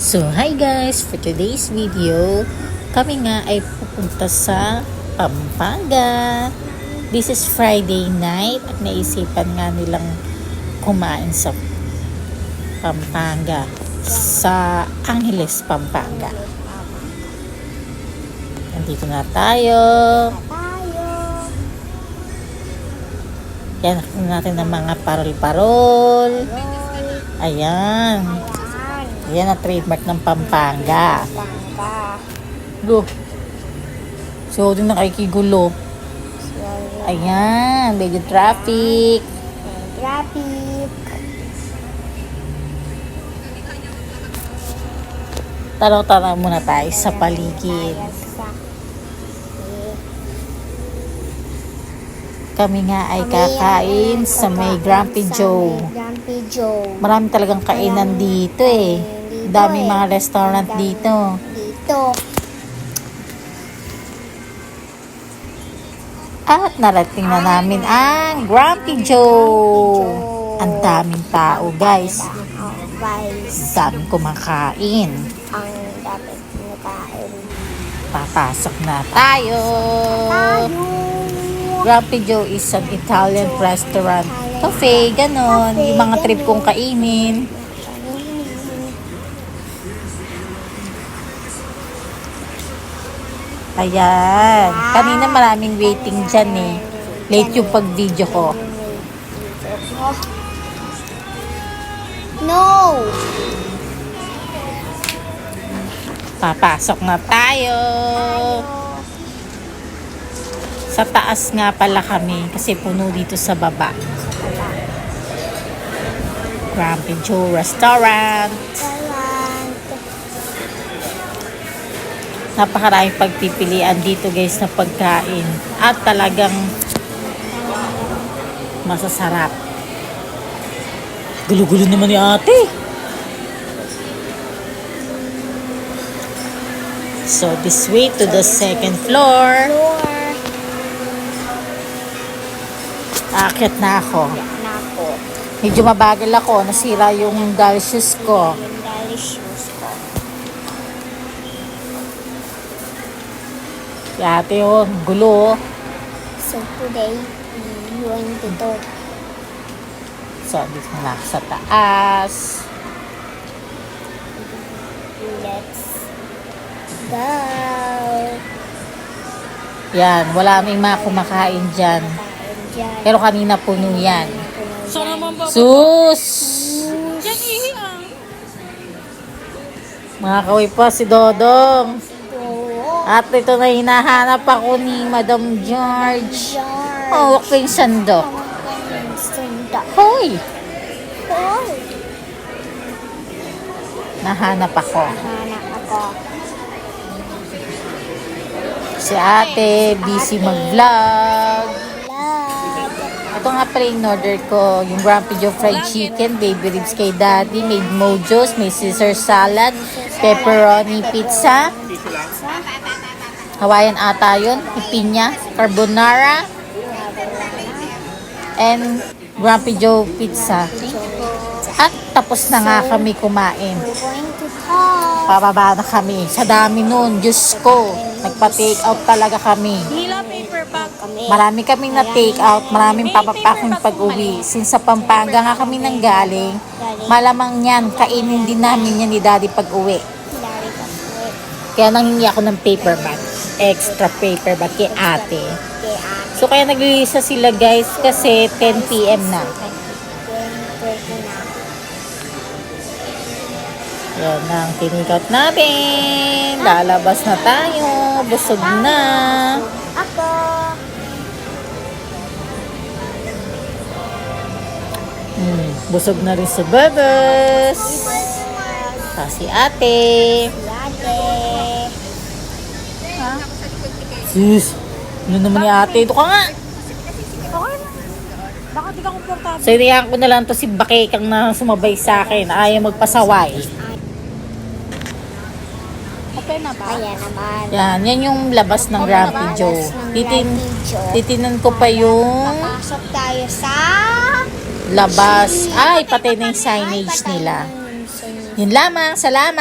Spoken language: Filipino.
So, hi guys! For today's video, kami nga ay pupunta sa Pampanga. This is Friday night at naisipan nga nilang kumain sa Pampanga, sa Angeles, Pampanga. Nandito na tayo. Yan, nakita natin ng mga parol-parol. Ayan. Ayan ang trademark ng Pampanga. Go. So, din nakikigulo. Ayan, medyo traffic. Tanaw-tanaw muna tayo sa paligid. Kami nga ay kakain sa may Grumpy Joe. Marami talagang kainan dito eh. Dami mga restaurant dito. At narating na namin ang Grumpy Joe. Ang daming tao guys. Ang daming kumakain. Papasok na tayo. Grumpy Joe is an Italian restaurant. Cafe, ganon. Yung mga trip kong kainin. Ayan. Kanina maraming waiting dyan eh. Late yung pag-video ko. No! Papasok na tayo. Sa taas nga pala kami kasi puno dito sa baba. Grumpy Joe Restaurant. Napakaraming pagpipilian dito guys na pagkain. At talagang masasarap. Gulo-gulo naman ni ate. So this way to the second floor. Aakyat na ako. Medyo mabagal ako. Nasira yung dolly shoes ko. Ate oh, gulo. So today, we going to do. So, dito na ako sa taas. Let's go. Yan, wala kaming mga kumakain dyan. Pero kanina puno yan. Sus! Mga kaway pa si Dodong. At ito na hinahanap ako ni Madam George. Oh, okay, sando. Hoy! Nahanap ako. Si ate, busy mag-vlog. Ito nga pala yung order ko. Yung Grumpy Joe fried chicken, baby ribs kay daddy, made mojos, may Caesar salad, pepperoni pizza, Hawaiian ata yun, pipinya, carbonara, and Grumpy Joe pizza. At tapos na nga kami kumain. Pababa na kami. Sa dami nun, Diyos ko. Nagpa-take out talaga kami. Marami kaming na-take out. Maraming papapaking pag-uwi. Since sa Pampanga nga kami nanggaling, malamang yan, kainin din namin yan ni daddy pag-uwi. Kaya nanghingi ako ng paper bag. Extra paper bag kay ate. So kaya naglilisa sila guys kasi 10 PM na. Yan ang tinikat natin. Lalabas na tayo. Busog na. Ako. Busog na rin si Bebes. Si ate. Ha? Sus. Ano naman ni ate? Ito ka nga. Baka di ka komportable. So, iniyan ko na lang to si Bakekang na sumabay sa akin. Ayaw magpasaway. Okay na ba? Ayan naman. Yan yung labas ng Grumpy Joe. Titinan ko pa yung Papasok tayo sa labas. Ay, pati na yung signage nila. Yun lamang. Salamat.